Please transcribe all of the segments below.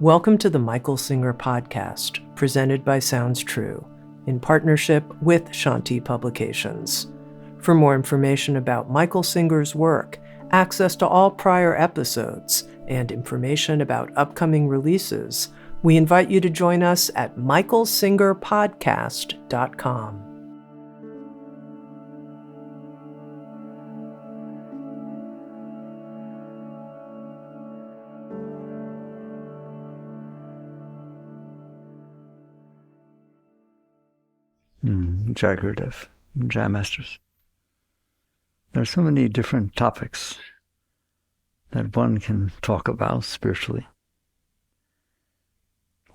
Welcome to the Michael Singer podcast, presented by Sounds True, in partnership with Shakti Publications. For more information about Michael Singer's work, access to all prior episodes, and information about upcoming releases, we invite you to join us at michaelsingerpodcast.com. Jai Gurudev, Jai Masters. There are so many different topics that one can talk about spiritually.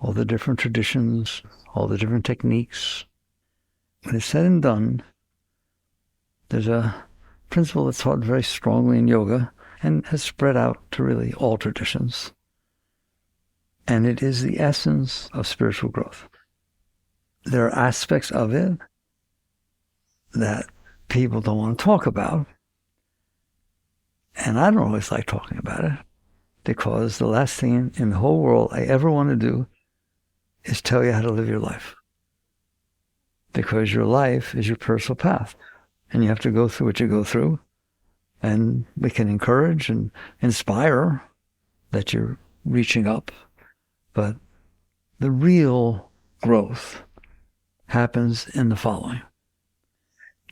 All the different traditions, all the different techniques. When it's said and done, there's a principle that's taught very strongly in yoga and has spread out to really all traditions. And it is the essence of spiritual growth. There are aspects of it that people don't want to talk about. And I don't always like talking about it, because the last thing in the whole world I ever want to do is tell you how to live your life. Because your life is your personal path, and you have to go through what you go through. And we can encourage and inspire that you're reaching up. But the real growth happens in the following.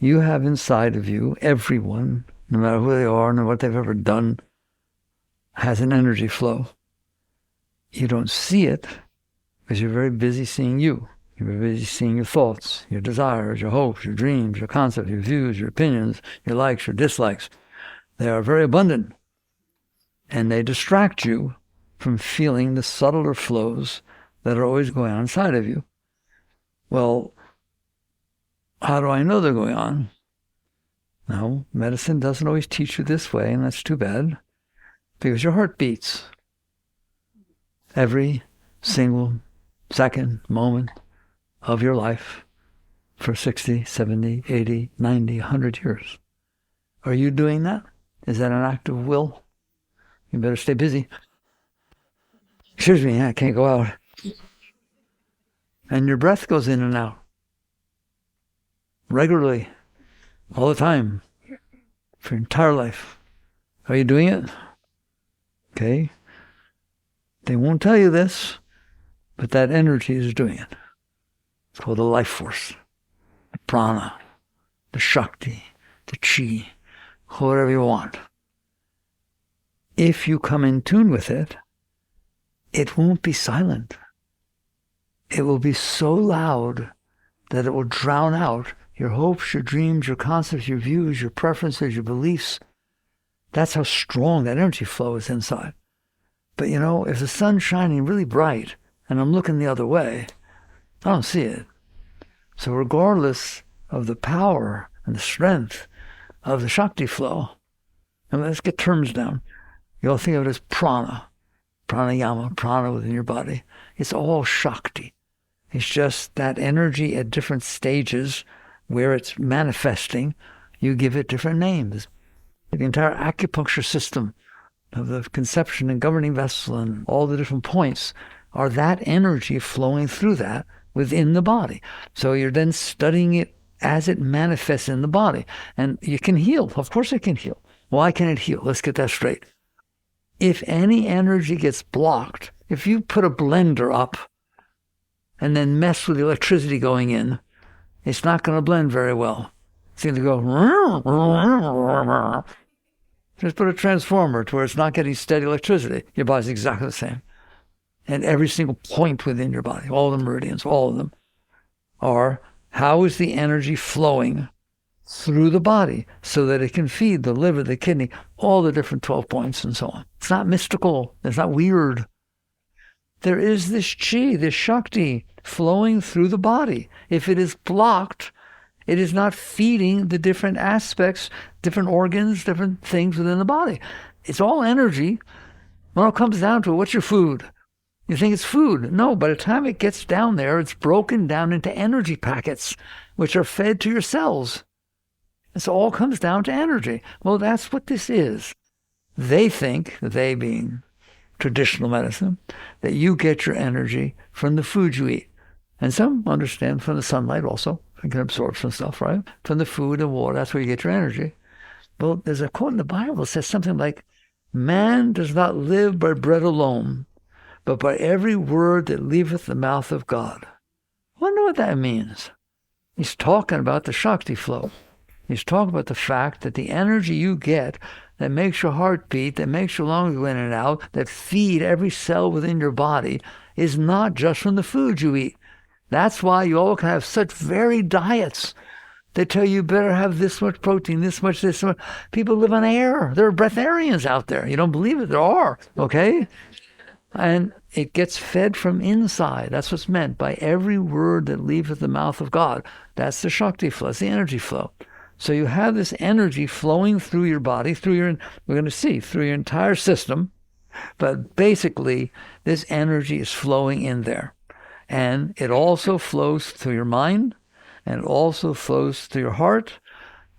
You have inside of you, everyone, no matter who they are, no matter what they've ever done, has an energy flow. You don't see it because you're very busy seeing you. You're very busy seeing your thoughts, your desires, your hopes, your dreams, your concepts, your views, your opinions, your likes, your dislikes. They are very abundant. And they distract you from feeling the subtler flows that are always going on inside of you. Well, how do I know they're going on? No, medicine doesn't always teach you this way, and that's too bad, because your heart beats every single second, moment of your life for 60, 70, 80, 90, 100 years. Are you doing that? Is that an act of will? You better stay busy. Excuse me, I can't go out. And your breath goes in and out. Regularly, all the time, for your entire life. Are you doing it? Okay. They won't tell you this, but that energy is doing it. It's called the life force, the prana, the shakti, the chi, whatever you want. If you come in tune with it, it won't be silent. It will be so loud that it will drown out your hopes, your dreams, your concepts, your views, your preferences, your beliefs. That's how strong that energy flow is inside. But if the sun's shining really bright and I'm looking the other way, I don't see it. So regardless of the power and the strength of the shakti flow, and let's get terms down. You all think of it as prana, pranayama, prana within your body. It's all shakti. It's just that energy at different stages where it's manifesting, you give it different names. The entire acupuncture system of the conception and governing vessel and all the different points are that energy flowing through that within the body. So you're then studying it as it manifests in the body. And you can heal. Of course it can heal. Why can it heal? Let's get that straight. If any energy gets blocked, if you put a blender up and then mess with the electricity going in, it's not going to blend very well. It's going to go. Just put a transformer to where it's not getting steady electricity. Your body's exactly the same. And every single point within your body, all the meridians, all of them, are how is the energy flowing through the body so that it can feed the liver, the kidney, all the different 12 points and so on. It's not mystical. It's not weird. There is this chi, this shakti, flowing through the body. If it is blocked, it is not feeding the different aspects, different organs, different things within the body. It's all energy. When it comes down to it, what's your food? You think it's food. No, by the time it gets down there, it's broken down into energy packets, which are fed to your cells. And so all comes down to energy. Well, that's what this is. They think, they being traditional medicine, that you get your energy from the food you eat. And some understand from the sunlight also. You can absorb some stuff, right? From the food and water, that's where you get your energy. Well, there's a quote in the Bible that says something like, man does not live by bread alone, but by every word that leaveth the mouth of God. I wonder what that means. He's talking about the shakti flow. He's talking about the fact that the energy you get that makes your heart beat, that makes your lungs go in and out, that feed every cell within your body is not just from the food you eat. That's why you all can have such varied diets. They tell you better have this much protein, this much. People live on air. There are breatharians out there. You don't believe it? There are, okay? And it gets fed from inside. That's what's meant by every word that leaveth the mouth of God. That's the shakti flow. That's the energy flow. So you have this energy flowing through your body, we're going to see, through your entire system. But basically, this energy is flowing in there. And it also flows through your mind, and it also flows through your heart.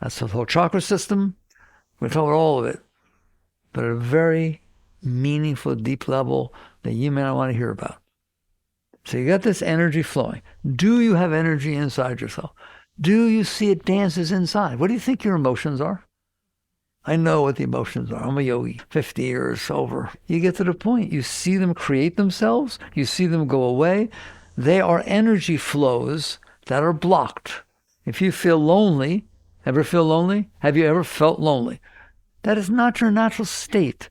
That's the whole chakra system. We're talking about all of it, but at a very meaningful, deep level that you may not want to hear about. So you got this energy flowing. Do you have energy inside yourself? Do you see it dances inside? What do you think your emotions are? I know what the emotions are. I'm a yogi, 50 years over. You get to the point. You see them create themselves. You see them go away. They are energy flows that are blocked. If you feel lonely, ever feel lonely? Have you ever felt lonely? That is not your natural state.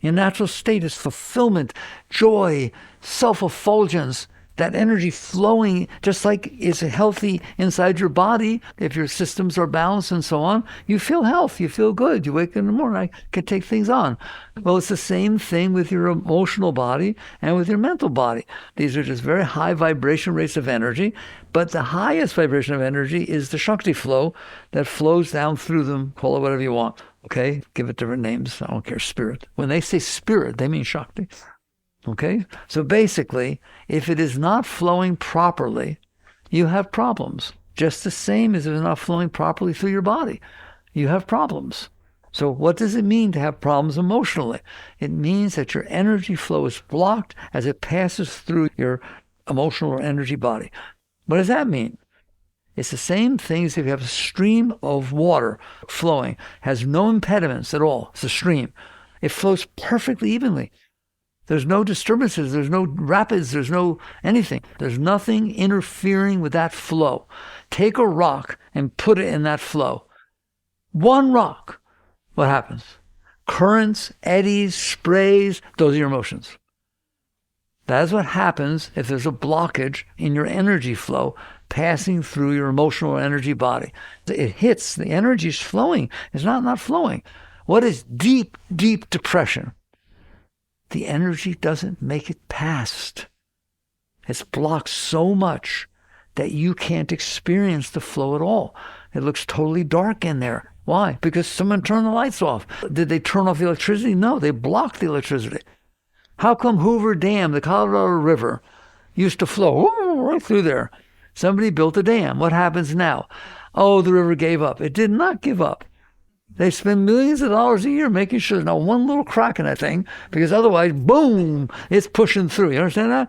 Your natural state is fulfillment, joy, self-effulgence, that energy flowing, just like is healthy inside your body. If your systems are balanced and so on, you feel health, you feel good. You wake up in the morning, I can take things on. Well, it's the same thing with your emotional body and with your mental body. These are just very high vibration rates of energy, but the highest vibration of energy is the shakti flow that flows down through them. Call it whatever you want, okay? Give it different names. I don't care, spirit. When they say spirit, they mean shakti. Okay? So basically, if it is not flowing properly, you have problems. Just the same as if it's not flowing properly through your body. You have problems. So what does it mean to have problems emotionally? It means that your energy flow is blocked as it passes through your emotional or energy body. What does that mean? It's the same thing as if you have a stream of water flowing, has no impediments at all. It's a stream. It flows perfectly evenly. There's no disturbances, there's no rapids, there's no anything. There's nothing interfering with that flow. Take a rock and put it in that flow. One rock. What happens? Currents, eddies, sprays, those are your emotions. That is what happens if there's a blockage in your energy flow passing through your emotional energy body. It hits, the energy is flowing. It's not flowing. What is deep, deep depression? The energy doesn't make it past. It's blocked so much that you can't experience the flow at all. It looks totally dark in there. Why? Because someone turned the lights off. Did they turn off the electricity? No, they blocked the electricity. How come Hoover Dam, the Colorado River, used to flow right through there? Somebody built a dam. What happens now? Oh, the river gave up. It did not give up. They spend millions of dollars a year making sure there's not one little crack in that thing, because otherwise, boom, it's pushing through. You understand that?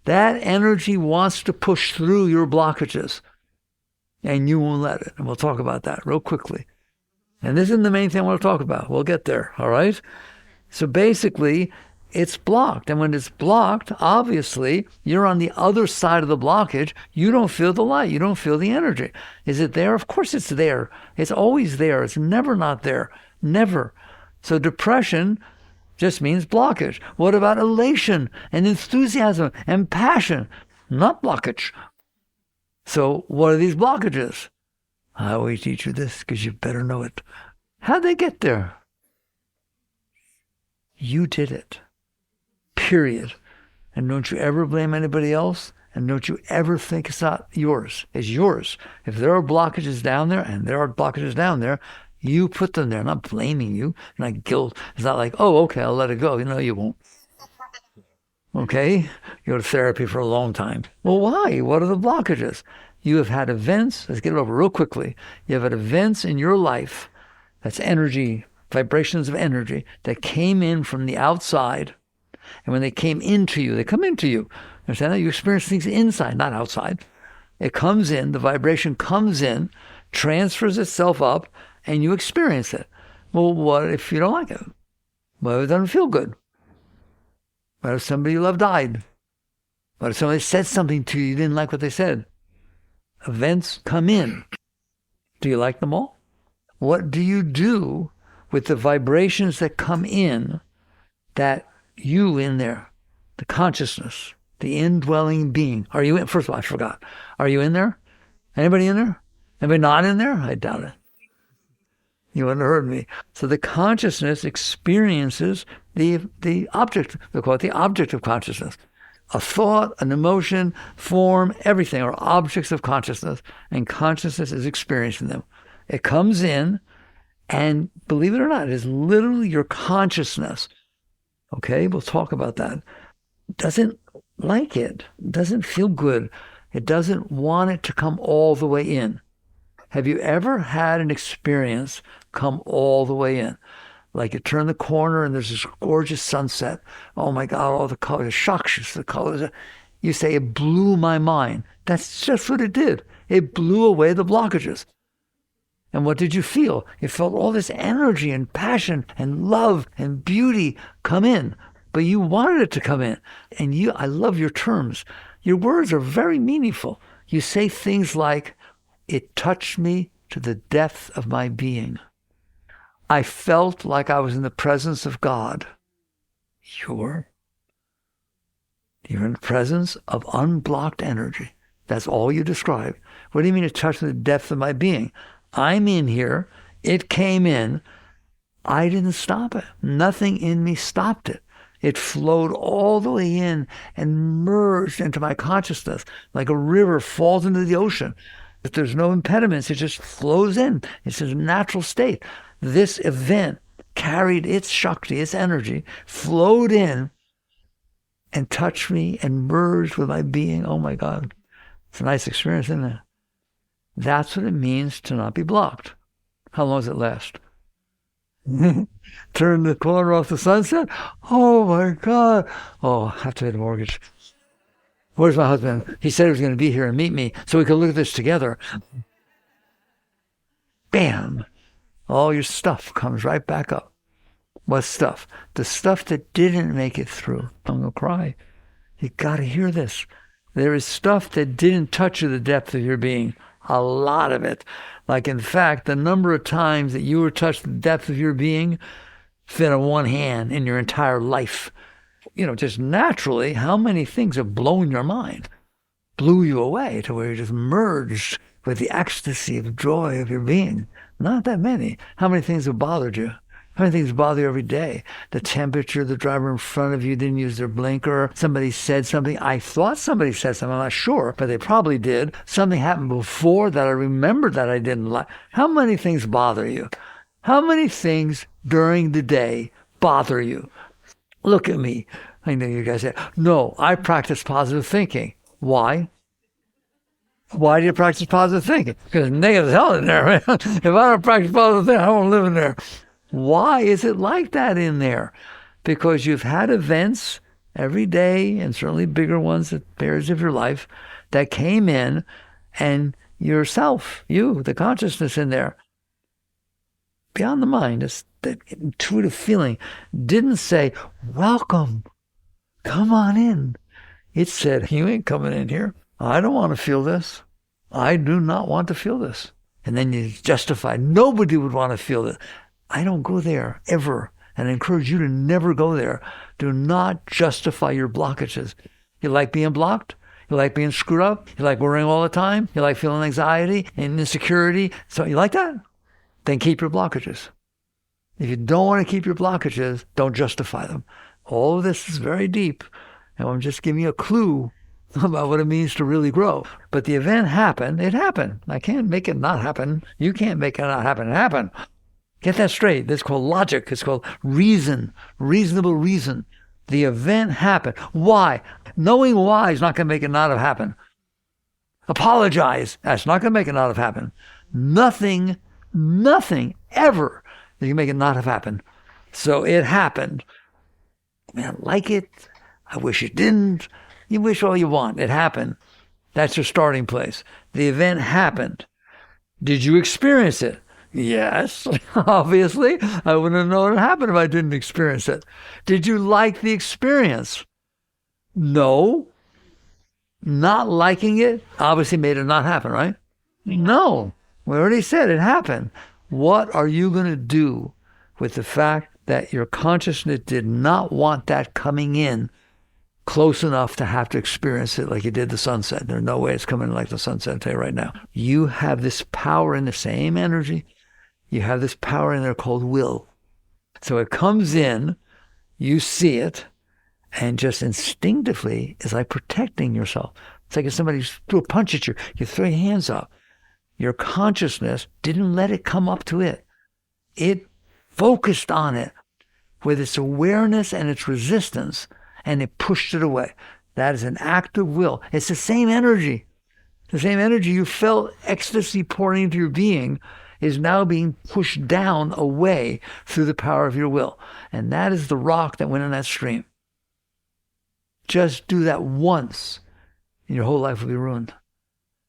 That energy wants to push through your blockages, and you won't let it. And we'll talk about that real quickly. And this isn't the main thing I want to talk about. We'll get there, all right? So basically, it's blocked. And when it's blocked, obviously, you're on the other side of the blockage. You don't feel the light. You don't feel the energy. Is it there? Of course it's there. It's always there. It's never not there. Never. So depression just means blockage. What about elation and enthusiasm and passion? Not blockage. So what are these blockages? I always teach you this because you better know it. How'd they get there? You did it. Period. And don't you ever blame anybody else, and don't you ever think it's not yours. It's yours. If there are blockages down there, and there are blockages down there, you put them there. I'm not blaming you. It's not guilt. It's not like, oh, okay, I'll let it go. You know, you won't. Okay? You go to therapy for a long time. Well, why? What are the blockages? You have had events. Let's get it over real quickly. You have had events in your life, that's energy, vibrations of energy, that came in from the outside, And when they came into you, they come into you. Understand that? You experience things inside, not outside. It comes in, the vibration comes in, transfers itself up, and you experience it. Well, what if you don't like it? What if it doesn't feel good? What if somebody you love died? What if somebody said something to you didn't like what they said? Events come in. Do you like them all? What do you do with the vibrations that come in, that you in there, the consciousness, the indwelling being? Are you in? First of all, I forgot. Are you in there? Anybody in there? Anybody not in there? I doubt it. You wouldn't have heard me. So the consciousness experiences the object. They call it the object of consciousness. A thought, an emotion, form, everything are objects of consciousness, and consciousness is experiencing them. It comes in, and believe it or not, it is literally your consciousness. Okay, we'll talk about that. Doesn't like it, doesn't feel good. It doesn't want it to come all the way in. Have you ever had an experience come all the way in? Like you turn the corner and there's this gorgeous sunset. Oh my God, all the colors, shakti, the colors. You say, it blew my mind. That's just what it did. It blew away the blockages. And what did you feel? You felt all this energy and passion and love and beauty come in. But you wanted it to come in. And I love your terms. Your words are very meaningful. You say things like, it touched me to the depth of my being. I felt like I was in the presence of God. You're in the presence of unblocked energy. That's all you describe. What do you mean it touched the depth of my being? I'm in here. It came in. I didn't stop it. Nothing in me stopped it. It flowed all the way in and merged into my consciousness like a river falls into the ocean. If there's no impediments, it just flows in. It's a natural state. This event carried its shakti, its energy, flowed in and touched me and merged with my being. Oh my God. It's a nice experience, isn't it? That's what it means to not be blocked. How long does it last? Turn the corner off the sunset? Oh my God. Oh, I have to pay the mortgage. Where's my husband? He said he was going to be here and meet me so we could look at this together. Bam. All your stuff comes right back up. What stuff? The stuff that didn't make it through. I'm going to cry. You got to hear this. There is stuff that didn't touch you the depth of your being. A lot of it. Like, in fact, the number of times that you were touched the depth of your being fit on one hand in your entire life. Just naturally, how many things have blown your mind, blew you away to where you just merged with the ecstasy of joy of your being? Not that many. How many things have bothered you? How many things bother you every day? The temperature, the driver in front of you didn't use their blinker, somebody said something. I thought somebody said something, I'm not sure, but they probably did. Something happened before that I remembered that I didn't like. How many things bother you? How many things during the day bother you? Look at me. I know you guys say, no, I practice positive thinking. Why? Why do you practice positive thinking? Because negative hell in there, man. If I don't practice positive thinking, I won't live in there. Why is it like that in there? Because you've had events every day, and certainly bigger ones at periods of your life, that came in, and yourself, you, the consciousness in there, beyond the mind, it's that intuitive feeling, didn't say, welcome, come on in. It said, you ain't coming in here. I don't want to feel this. I do not want to feel this. And then you justify, nobody would want to feel this. I don't go there ever. And I encourage you to never go there. Do not justify your blockages. You like being blocked? You like being screwed up? You like worrying all the time? You like feeling anxiety and insecurity? So you like that? Then keep your blockages. If you don't want to keep your blockages, don't justify them. All of this is very deep. And I'm just giving you a clue about what it means to really grow. But the event happened. It happened. I can't make it not happen. You can't make it not happen. It happened. Get that straight. That's called logic. It's called reason, reasonable reason. The event happened. Why? Knowing why is not going to make it not have happened. Apologize. That's not going to make it not have happened. Nothing ever is going to make it not have happened. So it happened. I mean, I like it. I wish it didn't. You wish all you want. It happened. That's your starting place. The event happened. Did you experience it? Yes, obviously. I wouldn't have known it happened if I didn't experience it. Did you like the experience? No. Not liking it obviously made it not happen, right? No. We already said it happened. What are you going to do with the fact that your consciousness did not want that coming in close enough to have to experience it like you did the sunset? There's no way it's coming in like the sunset, I'll tell you right now. You have this power in the same energy. You have this power in there called will. So it comes in, you see it, and just instinctively, it's like protecting yourself. It's like if somebody threw a punch at you, you throw your hands up. Your consciousness didn't let it come up to it. It focused on it with its awareness and its resistance, and it pushed it away. That is an act of will. It's the same energy. The same energy you felt ecstasy pouring into your being is now being pushed down away through the power of your will. And that is the rock that went in that stream. Just do that once, and your whole life will be ruined.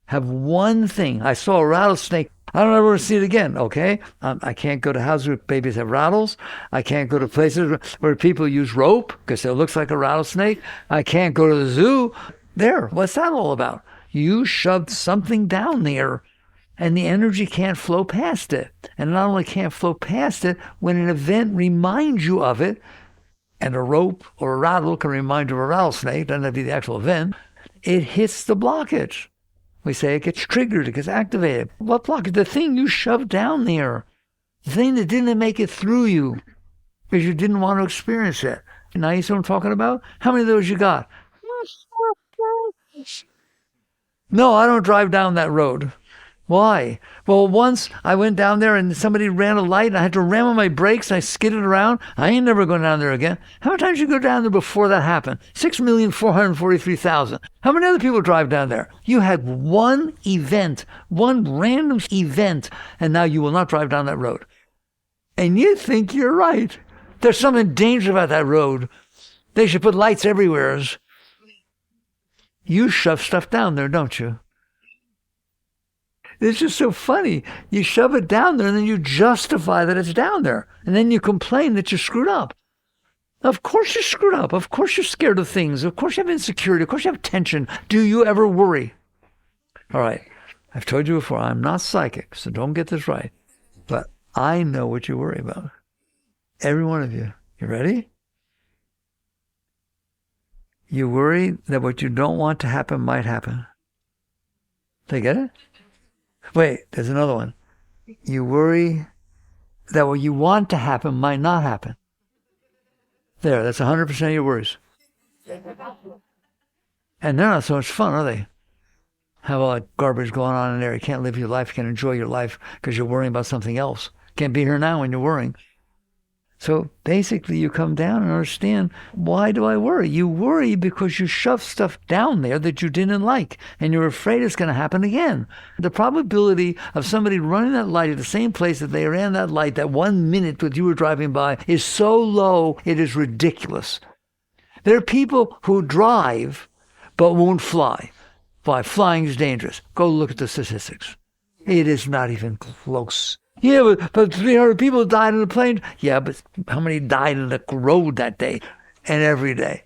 Have one thing. I saw a rattlesnake. I don't ever see it again, okay? I can't go to houses where babies have rattles. I can't go to places where people use rope because it looks like a rattlesnake. I can't go to the zoo. There, what's that all about? You shoved something down there, and the energy can't flow past it. And not only can't flow past it, when an event reminds you of it, and a rope or a rattle can remind you of a rattlesnake, doesn't have to be the actual event, it hits the blockage. We say it gets triggered, it gets activated. What blockage? The thing you shoved down there. The thing that didn't make it through you because you didn't want to experience it. Now you see what I'm talking about? How many of those you got? No, I don't drive down that road. Why? Well, once I went down there and somebody ran a light and I had to ram on my brakes and I skidded around. I ain't never going down there again. How many times did you go down there before that happened? 6,443,000. How many other people drive down there? You had one event, one random event, and now you will not drive down that road. And you think you're right. There's something dangerous about that road. They should put lights everywhere. You shove stuff down there, don't you? It's just so funny. You shove it down there and then you justify that it's down there. And then you complain that you're screwed up. Of course you're screwed up. Of course you're scared of things. Of course you have insecurity. Of course you have tension. Do you ever worry? All right. I've told you before, I'm not psychic, so don't get this right. But I know what you worry about. Every one of you. You ready? You worry that what you don't want to happen might happen. Did I get it? Wait, there's another one. You worry that what you want to happen might not happen. There, that's 100% of your worries. And they're not so much fun, are they? Have all that garbage going on in there. You can't live your life, you can't enjoy your life because you're worrying about something else. Can't be here now when you're worrying. So basically you come down and understand, why do I worry? You worry because you shove stuff down there that you didn't like, and you're afraid it's going to happen again. The probability of somebody running that light at the same place that they ran that light that 1 minute that you were driving by is so low, it is ridiculous. There are people who drive but won't fly. Why? Flying is dangerous. Go look at the statistics. It is not even close. Yeah, but 300 people died in the plane. Yeah, but how many died in the road that day and every day?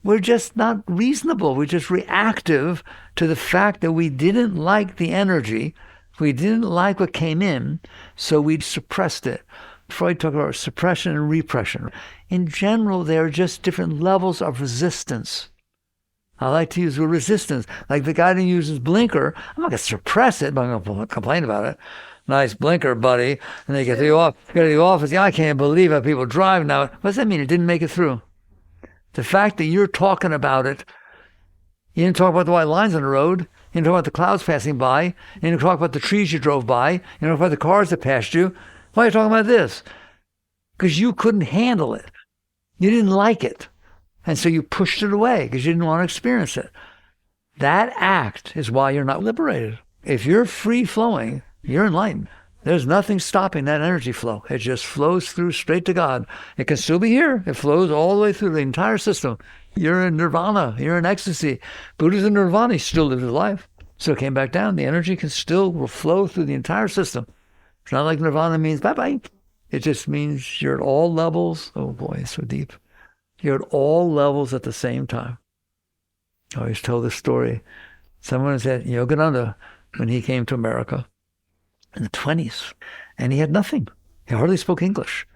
We're just not reasonable. We're just reactive to the fact that we didn't like the energy. We didn't like what came in, so we suppressed it. Freud talked about suppression and repression. In general, there are just different levels of resistance. I like to use the resistance. Like the guy that uses blinker, I'm not going to suppress it, but I'm going to complain about it. Nice blinker, buddy. And they get to the office. Yeah, I can't believe how people drive now. What does that mean? It didn't make it through. The fact that you're talking about it, you didn't talk about the white lines on the road. You didn't talk about the clouds passing by. You didn't talk about the trees you drove by. You didn't talk about the cars that passed you. Why are you talking about this? Because you couldn't handle it. You didn't like it. And so you pushed it away because you didn't want to experience it. That act is why you're not liberated. If you're free-flowing, you're enlightened. There's nothing stopping that energy flow. It just flows through straight to God. It can still be here. It flows all the way through the entire system. You're in nirvana. You're in ecstasy. Buddha's in nirvana. He still lives his life. So it came back down. The energy can still flow through the entire system. It's not like nirvana means bye-bye. It just means you're at all levels. Oh boy, it's so deep. You're at all levels at the same time. I always tell this story. Someone said, Yogananda, when he came to America in the 20s, and he had nothing. He hardly spoke English.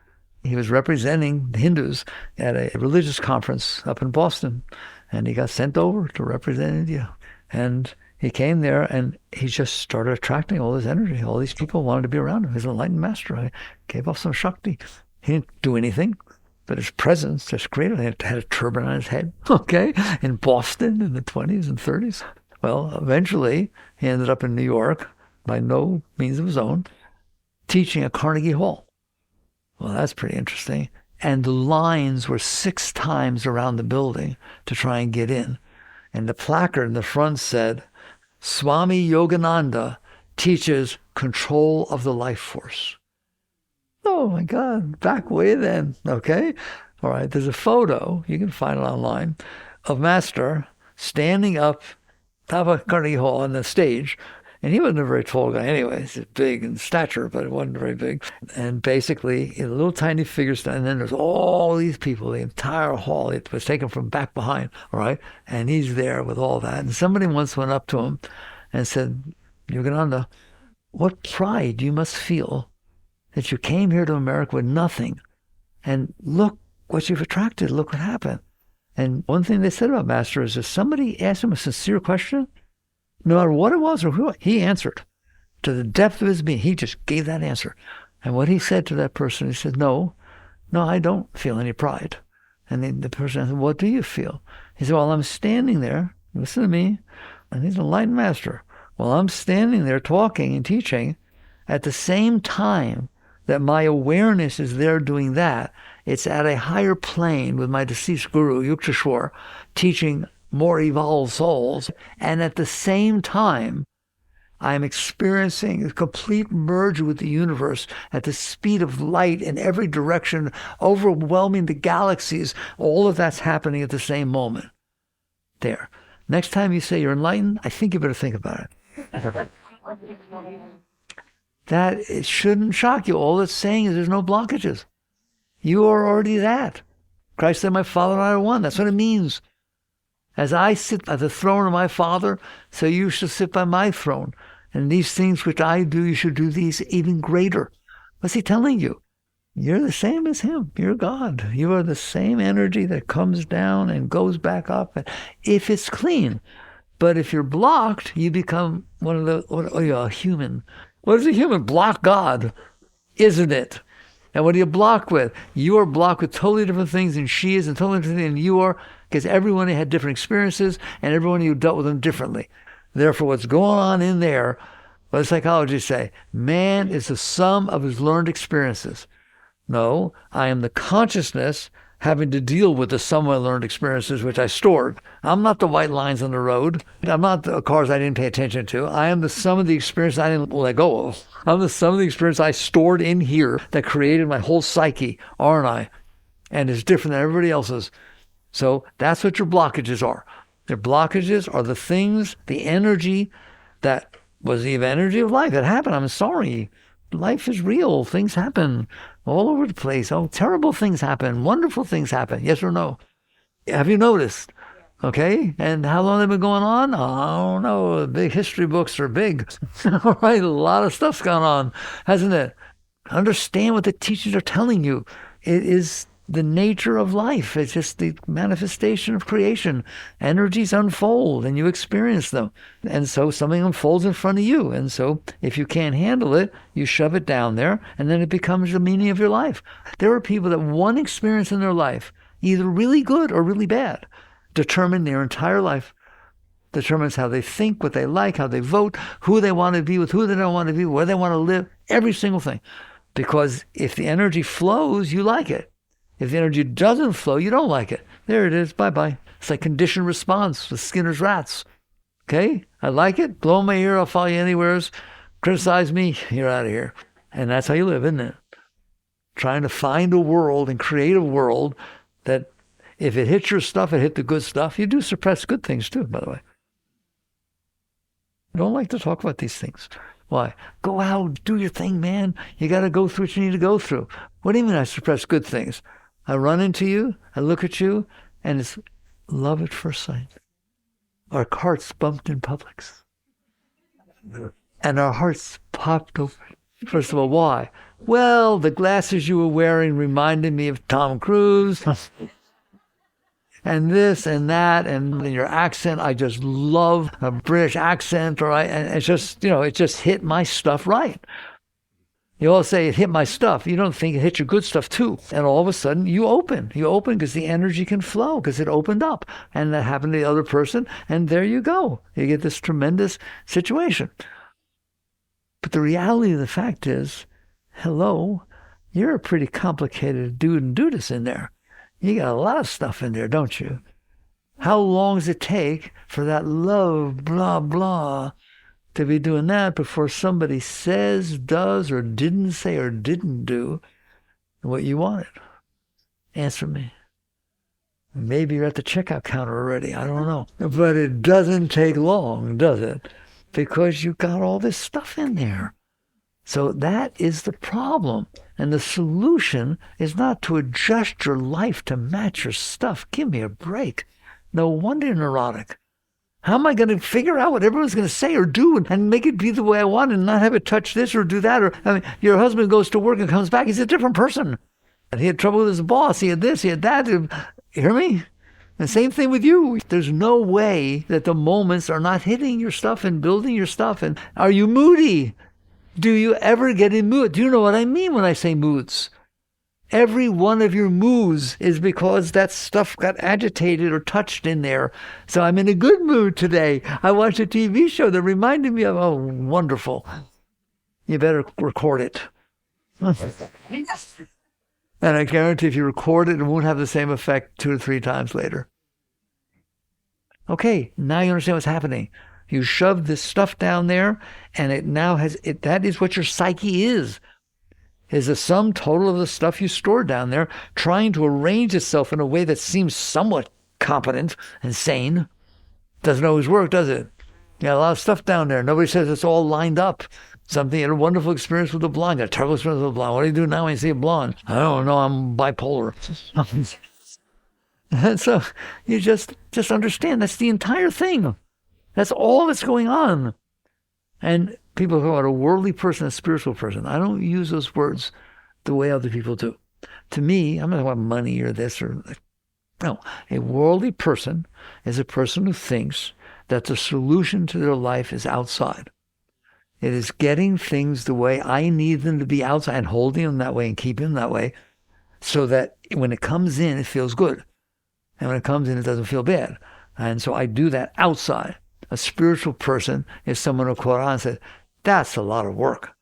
He was representing the Hindus at a religious conference up in Boston, and he got sent over to represent India. And he came there, and he just started attracting all this energy. All these people wanted to be around him. He's an enlightened master. He gave off some shakti. He didn't do anything, but his presence just created. He had a turban on his head, okay, in Boston in the 20s and 30s. Well, eventually, he ended up in New York, by no means of his own, teaching at Carnegie Hall. Well, that's pretty interesting. And the lines were 6 times around the building to try and get in. And the placard in the front said, Swami Yogananda teaches control of the life force. Oh my God, back way then, okay? All right, there's a photo, you can find it online, of Master standing up top of Carnegie Hall on the stage. And he wasn't a very tall guy anyway. He's big in stature, but it wasn't very big. And basically, a little tiny figure, and then there's all these people, the entire hall. It was taken from back behind, all right? And he's there with all that. And somebody once went up to him and said, Yogananda, what pride you must feel that you came here to America with nothing. And look what you've attracted. Look what happened. And one thing they said about Master is if somebody asked him a sincere question, no matter what it was or who, he answered to the depth of his being. He just gave that answer. And what he said to that person, he said, no, I don't feel any pride. And the person said, what do you feel? He said, well, I'm standing there, listen to me, and he's an enlightened master. Well, I'm standing there talking and teaching at the same time that my awareness is there doing that. It's at a higher plane with my deceased guru, Yukteswar, teaching more evolved souls, and at the same time, I'm experiencing a complete merge with the universe at the speed of light in every direction, overwhelming the galaxies. All of that's happening at the same moment. There. Next time you say you're enlightened, I think you better think about it. That it shouldn't shock you. All it's saying is there's no blockages. You are already that. Christ said, my Father and I are one. That's what it means. As I sit at the throne of my Father, so you shall sit by my throne. And these things which I do, you should do these even greater. What's he telling you? You're the same as him. You're God. You are the same energy that comes down and goes back up, if it's clean. But if you're blocked, you become a human. What is a human? Block God, isn't it? And what do you block with? You are blocked with totally different things than she is, and totally different things than you are, because everyone had different experiences, and everyone you dealt with them differently. Therefore, what's going on in there, what does psychology say? Man is the sum of his learned experiences. No, I am the consciousness having to deal with the sum of my learned experiences, which I stored. I'm not the white lines on the road. I'm not the cars I didn't pay attention to. I am the sum of the experience I didn't let go of. I'm the sum of the experience I stored in here that created my whole psyche, aren't I? And it's different than everybody else's. So that's what your blockages are. Their blockages are the things, the energy that was the energy of life. It happened. I'm sorry. Life is real. Things happen all over the place. Oh, terrible things happen. Wonderful things happen. Yes or no? Have you noticed? Okay. And how long have they been going on? I don't know. The big history books are big. All right. A lot of stuff's gone on, hasn't it? Understand what the teachers are telling you. It is the nature of life. It's just the manifestation of creation. Energies unfold and you experience them. And so something unfolds in front of you. And so if you can't handle it, you shove it down there and then it becomes the meaning of your life. There are people that one experience in their life, either really good or really bad, determine their entire life. Determines how they think, what they like, how they vote, who they want to be with, who they don't want to be, where they want to live, every single thing. Because if the energy flows, you like it. If the energy doesn't flow, you don't like it. There it is. Bye-bye. It's like conditioned response with Skinner's rats. Okay? I like it. Blow my ear. I'll follow you anywhere. Criticize me. You're out of here. And that's how you live, isn't it? Trying to find a world and create a world that if it hits your stuff, it hit the good stuff. You do suppress good things too, by the way. I don't like to talk about these things. Why? Go out, do your thing, man. You got to go through what you need to go through. What do you mean I suppress good things? I run into you, I look at you, and it's love at first sight. Our hearts bumped in Publix. And our hearts popped open. First of all, why? Well, the glasses you were wearing reminded me of Tom Cruise. And this and that, and your accent, I just love a British accent, and it's just, it just hit my stuff right. You all say it hit my stuff. You don't think it hit your good stuff too. And all of a sudden you open because the energy can flow because it opened up. And that happened to the other person. And there you go. You get this tremendous situation. But the reality of the fact is, hello, you're a pretty complicated dude and dudess in there. You got a lot of stuff in there, don't you? How long does it take for that love, blah, blah, to be doing that before somebody says, does, or didn't say, or didn't do what you wanted? Answer me. Maybe you're at the checkout counter already. I don't know. But it doesn't take long, does it? Because you got all this stuff in there. So that is the problem. And the solution is not to adjust your life to match your stuff. Give me a break. No wonder you're neurotic. How am I going to figure out what everyone's going to say or do and make it be the way I want and not have it touch this or do that? Or your husband goes to work and comes back, he's a different person. And he had trouble with his boss. He had this, he had that. You hear me? The same thing with you. There's no way that the moments are not hitting your stuff and building your stuff. And are you moody? Do you ever get in mood? Do you know what I mean when I say moods? Every one of your moods is because that stuff got agitated or touched in there. So I'm in a good mood today. I watched a TV show that reminded me of, oh, wonderful. You better record it. And I guarantee if you record it, it won't have the same effect 2 or 3 times later. Okay, now you understand what's happening. You shoved this stuff down there, and it now has, that is what your psyche is the sum total of the stuff you stored down there, trying to arrange itself in a way that seems somewhat competent and sane. Doesn't always work, does it? You got a lot of stuff down there. Nobody says it's all lined up. Something, you had a wonderful experience with a blonde, got a terrible experience with a blonde. What do you do now when you see a blonde? I don't know, I'm bipolar. And so you just understand that's the entire thing. That's all that's going on. And people talk about a worldly person, a spiritual person. I don't use those words the way other people do. To me, I'm not talking about money or this or that. No, a worldly person is a person who thinks that the solution to their life is outside. It is getting things the way I need them to be outside and holding them that way and keeping them that way so that when it comes in, it feels good. And when it comes in, it doesn't feel bad. And so I do that outside. A spiritual person is someone who caught on and said, that's a lot of work.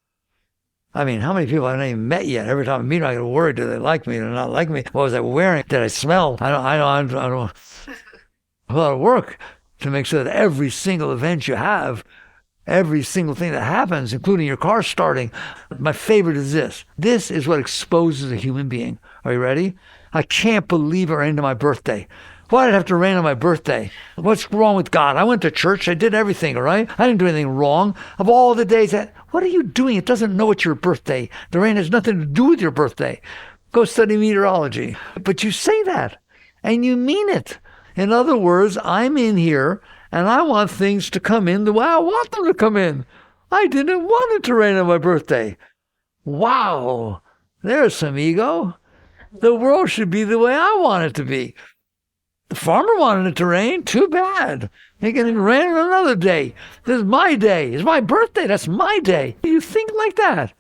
I mean, how many people I haven't even met yet? Every time I meet them, I get worried. Do they like me? Do they not like me? What was I wearing? Did I smell? I don't. A lot of work to make sure that every single event you have, every single thing that happens, including your car starting. My favorite is this. This is what exposes a human being. Are you ready? I can't believe it rained on my birthday. Why did it have to rain on my birthday? What's wrong with God? I went to church. I did everything, all right? I didn't do anything wrong. Of all the days, what are you doing? It doesn't know it's your birthday. The rain has nothing to do with your birthday. Go study meteorology. But you say that, and you mean it. In other words, I'm in here, and I want things to come in the way I want them to come in. I didn't want it to rain on my birthday. Wow, there's some ego. The world should be the way I want it to be. The farmer wanted it to rain. Too bad. It can rain on another day. This is my day. It's my birthday. That's my day. You think like that.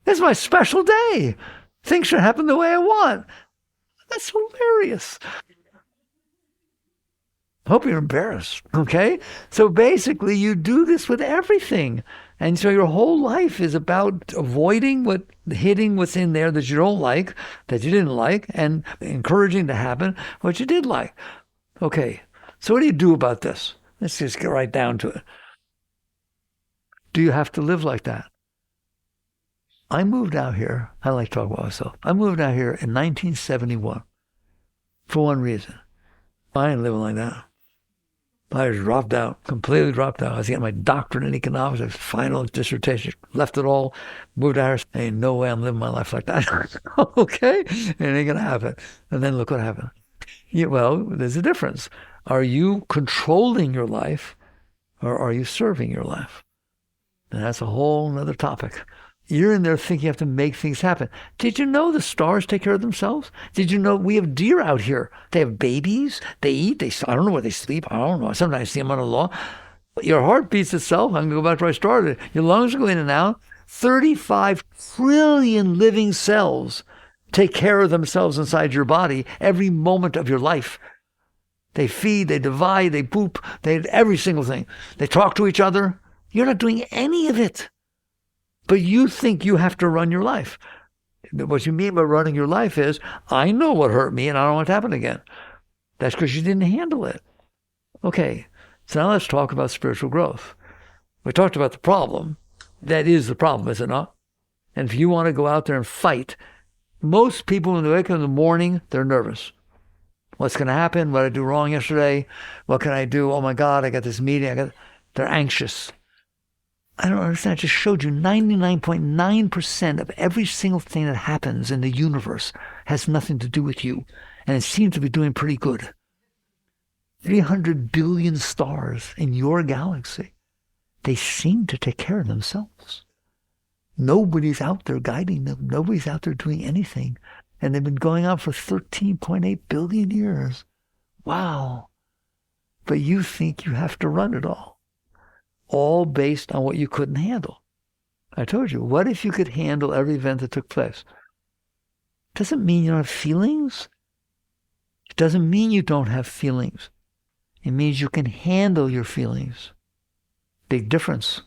It's my special day. Things should happen the way I want. That's hilarious. Hope you're embarrassed, okay? So basically, you do this with everything. And so your whole life is about avoiding hitting what's in there that you don't like, that you didn't like, and encouraging to happen what you did like. Okay, so what do you do about this? Let's just get right down to it. Do you have to live like that? I moved out here. I like to talk about myself. I moved out here in 1971 for one reason. I ain't living like that. I just dropped out, completely dropped out. I was getting my doctorate in economics, a final dissertation, left it all, moved out here. Ain't no way I'm living my life like that. Okay? It ain't going to happen. And then look what happened. Yeah, well, there's a difference. Are you controlling your life or are you serving your life? And that's a whole other topic. You're in there thinking you have to make things happen. Did you know the stars take care of themselves? Did you know we have deer out here? They have babies. They eat. I don't know where they sleep. I don't know. Sometimes I see them on the lawn. Your heart beats itself. I'm going to go back to where I started. Your lungs go in and out. 35 trillion living cells take care of themselves inside your body every moment of your life. They feed, they divide, they poop, they every single thing. They talk to each other. You're not doing any of it. But you think you have to run your life. What you mean by running your life is, I know what hurt me and I don't want it to happen again. That's because you didn't handle it. Okay, so now let's talk about spiritual growth. We talked about the problem. That is the problem, is it not? And if you want to go out there and fight, most people when they wake up in the morning, they're nervous. What's going to happen? What did I do wrong yesterday? What can I do? Oh my God, I got this meeting. They're anxious. I don't understand. I just showed you 99.9% of every single thing that happens in the universe has nothing to do with you. And it seems to be doing pretty good. 300 billion stars in your galaxy. They seem to take care of themselves. Nobody's out there guiding them. Nobody's out there doing anything. And they've been going on for 13.8 billion years. Wow. But you think you have to run it all based on what you couldn't handle. I told you, what if you could handle every event that took place? Doesn't mean you don't have feelings. It doesn't mean you don't have feelings. It means you can handle your feelings. Big difference.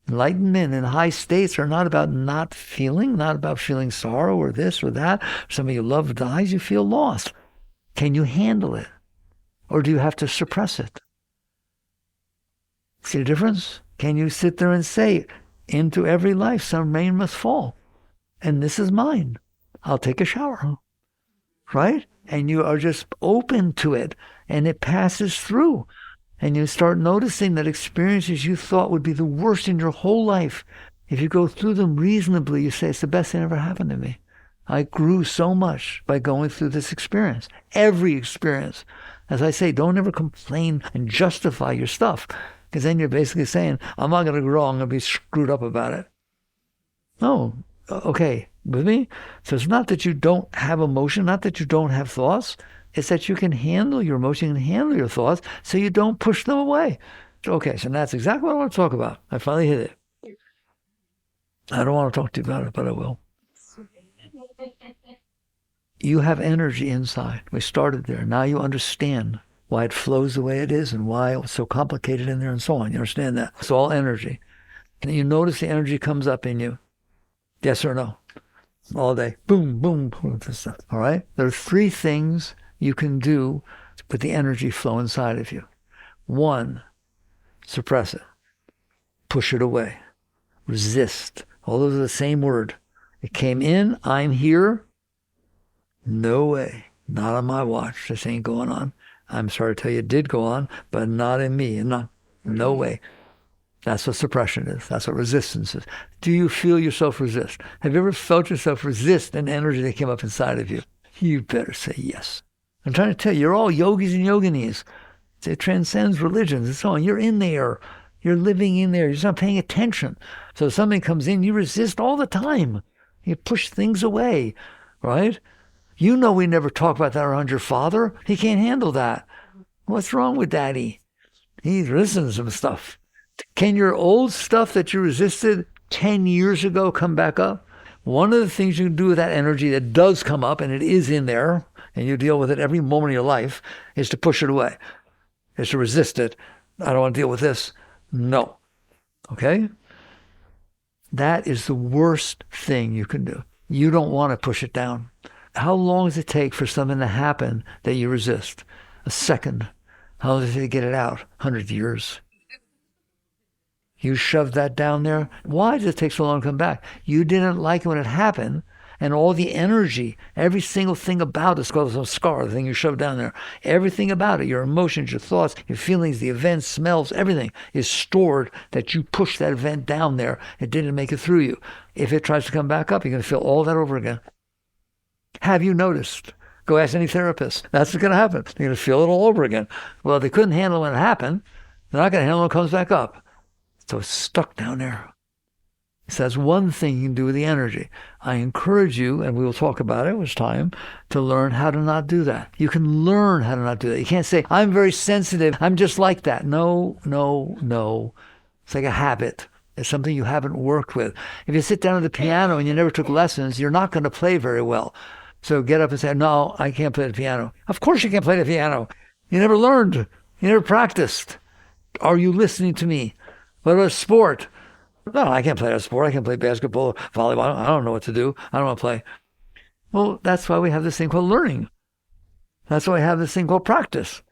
Enlightenment and high states are not about not feeling, not about feeling sorrow or this or that. Somebody you love dies, you feel lost. Can you handle it? Or do you have to suppress it? See the difference? Can you sit there and say, into every life some rain must fall, and this is mine. I'll take a shower. Right? And you are just open to it, and it passes through. And you start noticing that experiences you thought would be the worst in your whole life, if you go through them reasonably, you say, it's the best thing that ever happened to me. I grew so much by going through this experience. Every experience. As I say, don't ever complain and justify your stuff. Because then you're basically saying, I'm not going to grow, I'm going to be screwed up about it. No, okay, with me? So it's not that you don't have emotion, not that you don't have thoughts. It's that you can handle your emotion and handle your thoughts so you don't push them away. Okay, so that's exactly what I want to talk about. I finally hit it. I don't want to talk to you about it, but I will. You have energy inside. We started there. Now you understand why it flows the way it is and why it was so complicated in there and so on. You understand that? It's all energy. And you notice the energy comes up in you. Yes or no? All day. Boom, boom, boom. All right? There are 3 things you can do with the energy flow inside of you. 1, suppress it. Push it away. Resist. All those are the same word. It came in. I'm here. No way. Not on my watch. This ain't going on. I'm sorry to tell you it did go on, but not in me. No way. That's what suppression is. That's what resistance is. Do you feel yourself resist? Have you ever felt yourself resist an energy that came up inside of you? You better say yes. I'm trying to tell you, you're all yogis and yoginis. It transcends religions and so on. You're in there. You're living in there. You're just not paying attention. So if something comes in, you resist all the time. You push things away, right? You know we never talk about that around your father. He can't handle that. What's wrong with Daddy? He's listening to some stuff. Can your old stuff that you resisted 10 years ago come back up? One of the things you can do with that energy that does come up, and it is in there, and you deal with it every moment of your life, is to push it away. Is to resist it. I don't want to deal with this. No. Okay? That is the worst thing you can do. You don't want to push it down. How long does it take for something to happen that you resist? A second. How long does it take to get it out? 100 years. You shoved that down there. Why did it take so long to come back? You didn't like it when it happened, and all the energy, every single thing about it's called a scar, the thing you shoved down there. Everything about it, your emotions, your thoughts, your feelings, the events, smells, everything is stored that you pushed that event down there. It didn't make it through you. If it tries to come back up, you're going to feel all that over again. Have you noticed? Go ask any therapist. That's what's going to happen. They're going to feel it all over again. Well, they couldn't handle it when it happened. They're not going to handle it when it comes back up. So it's stuck down there. So that's one thing you can do with the energy. I encourage you, and we will talk about it, it's time, to learn how to not do that. You can learn how to not do that. You can't say, I'm very sensitive, I'm just like that. No. It's like a habit. It's something you haven't worked with. If you sit down at the piano and you never took lessons, you're not going to play very well. So get up and say, no, I can't play the piano. Of course you can't play the piano. You never learned. You never practiced. Are you listening to me? What about sport? No, I can't play that sport. I can't play basketball, volleyball. I don't know what to do. I don't want to play. Well, that's why we have this thing called learning. That's why we have this thing called practice.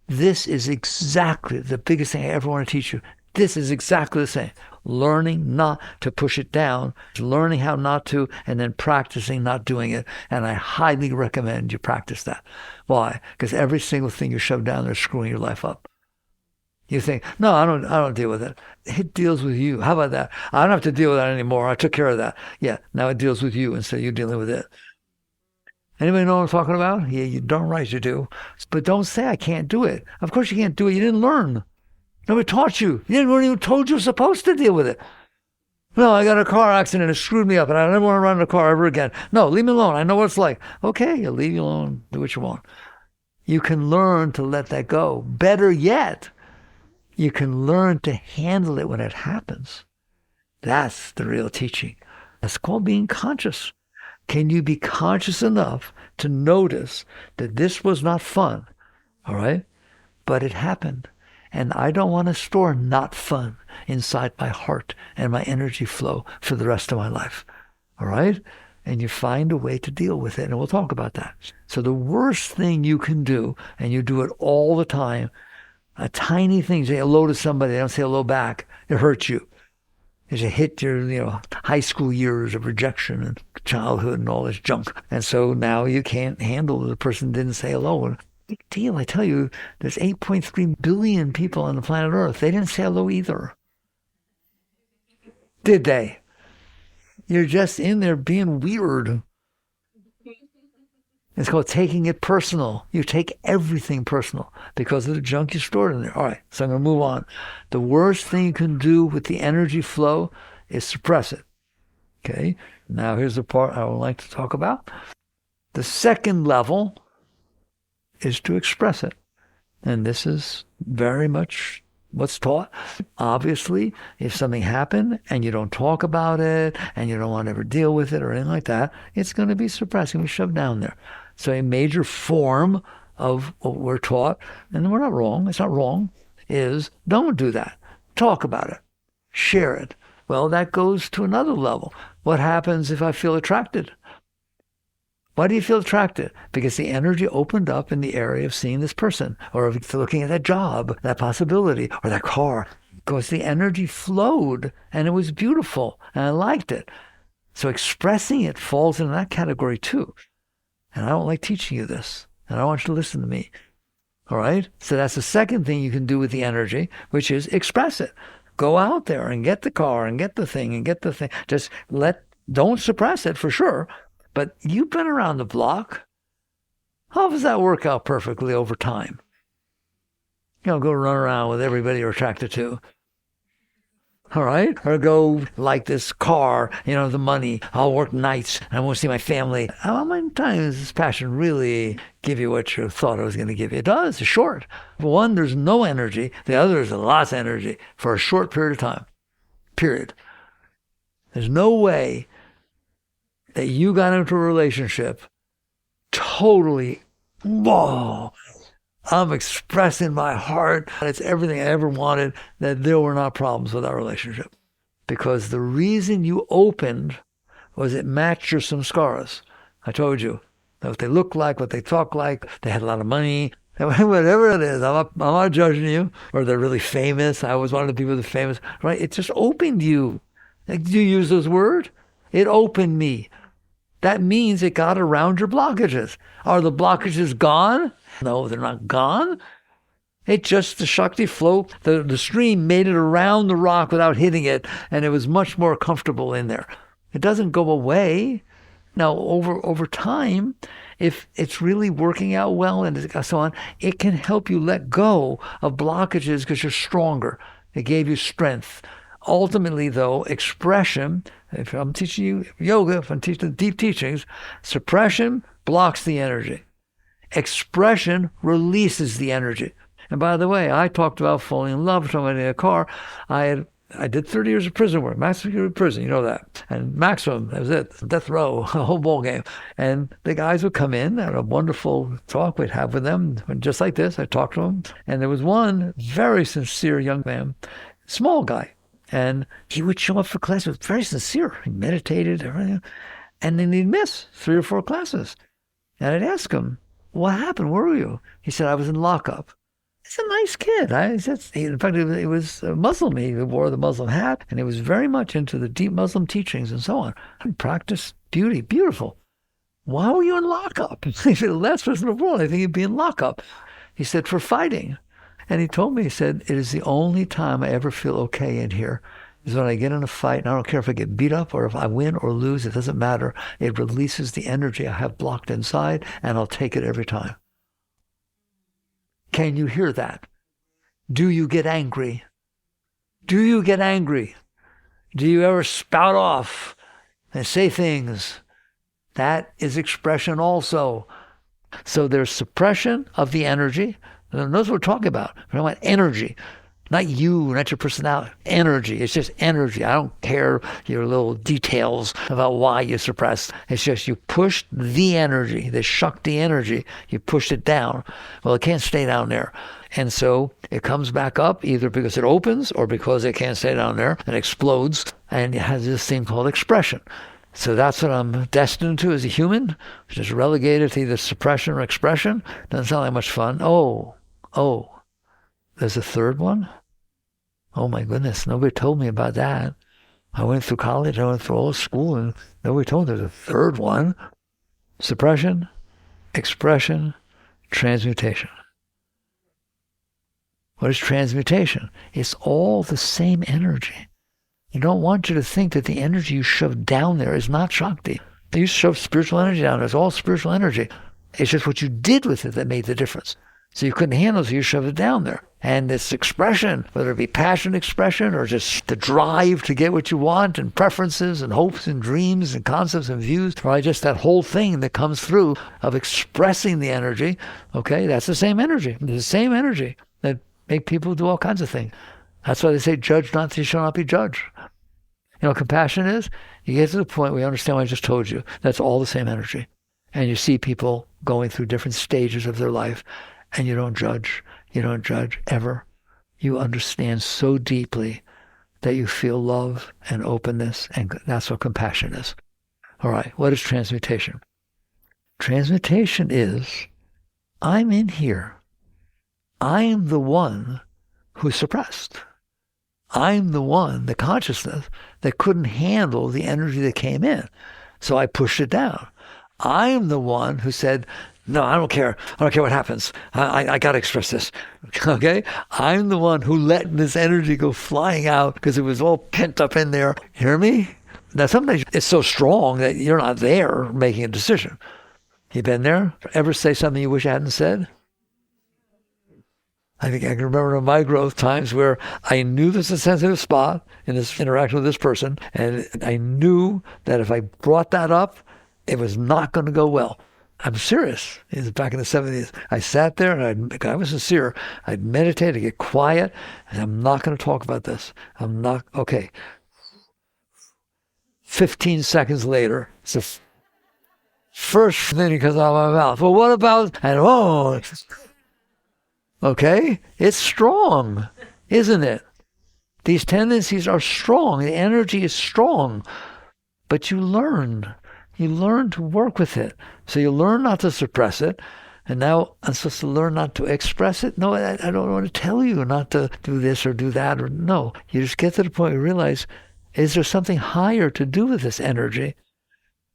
This is exactly the biggest thing I ever want to teach you. This is exactly the same. Learning not to push it down, learning how not to, and then practicing not doing it. And I highly recommend you practice that. Why? Because every single thing you shove down there is screwing your life up. You think, no, I don't deal with it. It deals with you. How about that? I don't have to deal with that anymore. I took care of that. Yeah, now it deals with you instead of you dealing with it. Anybody know what I'm talking about? Yeah, you're darn right you do. But don't say I can't do it. Of course you can't do it. You didn't learn. Nobody taught you. You didn't even told you were supposed to deal with it. No, I got a car accident. It screwed me up, and I never want to run in a car ever again. No, leave me alone. I know what it's like. Okay, I'll leave you alone. Do what you want. You can learn to let that go. Better yet, you can learn to handle it when it happens. That's the real teaching. That's called being conscious. Can you be conscious enough to notice that this was not fun, all right? But it happened. And I don't want to store not fun inside my heart and my energy flow for the rest of my life, all right? And you find a way to deal with it, and we'll talk about that. So the worst thing you can do, and you do it all the time, a tiny thing, say hello to somebody, they don't say hello back, it hurts you. As you hit your high school years of rejection and childhood and all this junk. And so now you can't handle the person didn't say hello. And big deal, I tell you, there's 8.3 billion people on the planet Earth. They didn't say hello either. Did they? You're just in there being weird. It's called taking it personal. You take everything personal because of the junk you stored in there. All right, so I'm going to move on. The worst thing you can do with the energy flow is suppress it. Okay, now here's the part I would like to talk about. The second level is to express it. And this is very much what's taught. Obviously, if something happened and you don't talk about it and you don't want to ever deal with it or anything like that, it's going to be suppressing, be shoved down there. So a major form of what we're taught, and we're not wrong, it's not wrong, is don't do that. Talk about it. Share it. Well, that goes to another level. What happens if I feel attracted? Why do you feel attracted? Because the energy opened up in the area of seeing this person, or of looking at that job, that possibility, or that car. Because the energy flowed, and it was beautiful, and I liked it. So expressing it falls into that category too. And I don't like teaching you this, and I want you to listen to me. All right? So that's the second thing you can do with the energy, which is express it. Go out there and get the car and get the thing and get the thing. Just don't suppress it for sure. But you've been around the block. How does that work out perfectly over time? Go run around with everybody you're attracted to. All right? Or go like this car, the money. I'll work nights. I want to see my family. How many times does this passion really give you what you thought it was going to give you? It does. It's short. One, there's no energy. The other is lots of energy for a short period of time. Period. There's no way that you got into a relationship totally, whoa, I'm expressing my heart. It's everything I ever wanted, that there were not problems with our relationship. Because the reason you opened was it matched your samskaras. I told you what they look like, what they talk like. They had a lot of money. Whatever it is, I'm not judging you. Or they're really famous. I was one of the people that's famous, right? It just opened you. Like, do you use those words? It opened me. That means it got around your blockages. Are the blockages gone? No, they're not gone. It just, the shakti flow, the stream made it around the rock without hitting it, and it was much more comfortable in there. It doesn't go away. Now, over time, if it's really working out well and so on, it can help you let go of blockages because you're stronger. It gave you strength. Ultimately, though, expression, if I'm teaching you yoga, if I'm teaching the deep teachings, suppression blocks the energy. Expression releases the energy. And by the way, I talked about falling in love with somebody in a car. I did 30 years of prison work, maximum security prison, you know that. And maximum, that was it, death row, a whole ball game. And the guys would come in, and a wonderful talk we'd have with them. And just like this, I talked to them. And there was one very sincere young man, small guy. And he would show up for classes, very sincere. He meditated, everything. And then he'd miss 3 or 4 classes. And I'd ask him, what happened? Where were you? He said, I was in lockup. He's a nice kid. In fact, he was a Muslim. He wore the Muslim hat, and he was very much into the deep Muslim teachings and so on. And practiced beauty, beautiful. Why were you in lockup? He said, the last person in the world, I think he'd be in lockup. He said, for fighting. And he told me, he said, it is the only time I ever feel okay in here is when I get in a fight, and I don't care if I get beat up or if I win or lose, it doesn't matter. It releases the energy I have blocked inside, and I'll take it every time. Can you hear that? Do you get angry? Do you get angry? Do you ever spout off and say things? That is expression also. So there's suppression of the energy. And that's what we're talking about. We're talking about energy. Not you, not your personality. Energy. It's just energy. I don't care your little details about why you suppress. It's just you pushed the energy, the shakti energy. You pushed it down. Well, it can't stay down there. And so it comes back up either because it opens or because it can't stay down there and explodes. And it has this thing called expression. So that's what I'm destined to as a human, just relegated to either suppression or expression. Doesn't sound like much fun. Oh, there's a third one? Oh my goodness, nobody told me about that. I went through college, I went through all school, and nobody told me there's a third one. Suppression, expression, transmutation. What is transmutation? It's all the same energy. I don't want you to think that the energy you shove down there is not shakti. You shove spiritual energy down there. It's all spiritual energy. It's just what you did with it that made the difference. So you couldn't handle it, so you shoved it down there. And this expression, whether it be passion expression or just the drive to get what you want and preferences and hopes and dreams and concepts and views, or just that whole thing that comes through of expressing the energy, okay, that's the same energy. It's the same energy that make people do all kinds of things. That's why they say, judge not, you shall not be judged. You know what compassion is? You get to the point where you understand what I just told you. That's all the same energy. And you see people going through different stages of their life, and you don't judge. You don't judge ever. You understand so deeply that you feel love and openness, and that's what compassion is. All right, what is transmutation? Transmutation is, I'm in here. I'm the one who suppressed. I'm the one, the consciousness, that couldn't handle the energy that came in. So I pushed it down. I'm the one who said, no, I don't care. I don't care what happens. I got to express this. Okay? I'm the one who let this energy go flying out because it was all pent up in there. Hear me? Now, sometimes it's so strong that you're not there making a decision. You been there? Ever say something you wish I hadn't said? I think I can remember in my growth times where I knew this was a sensitive spot in this interaction with this person, and I knew that if I brought that up, it was not going to go well. I'm serious. It was back in the 70s. I sat there and I was sincere. I'd meditate, I'd get quiet, and I'm not going to talk about this. I'm not, okay. 15 seconds later, it's the first thing that comes out of my mouth. Well, what about, and okay, it's strong, isn't it? These tendencies are strong. The energy is strong, but you learn to work with it. So you learn not to suppress it. And now I'm supposed to learn not to express it? No, I don't want to tell you not to do this or do that. Or no, you just get to the point where you realize, is there something higher to do with this energy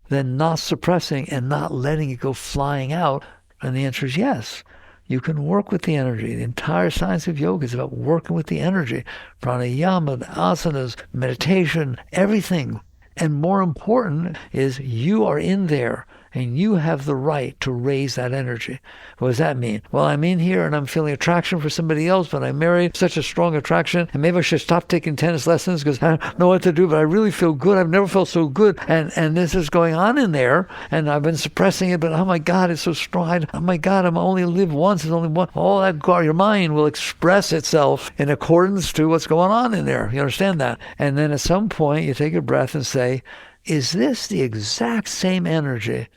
than not suppressing and not letting it go flying out? And the answer is yes. You can work with the energy. The entire science of yoga is about working with the energy. Pranayama, the asanas, meditation, everything. And more important is you are in there and you have the right to raise that energy. What does that mean? Well, I'm in here and I'm feeling attraction for somebody else, but I'm married, such a strong attraction, and maybe I should stop taking tennis lessons because I don't know what to do, but I really feel good. I've never felt so good. And this is going on in there, and I've been suppressing it, but oh my God, it's so strong. Oh my God, I'm only live once. It's only one. All that, your mind will express itself in accordance to what's going on in there. You understand that? And then at some point, you take a breath and say, is this the exact same energy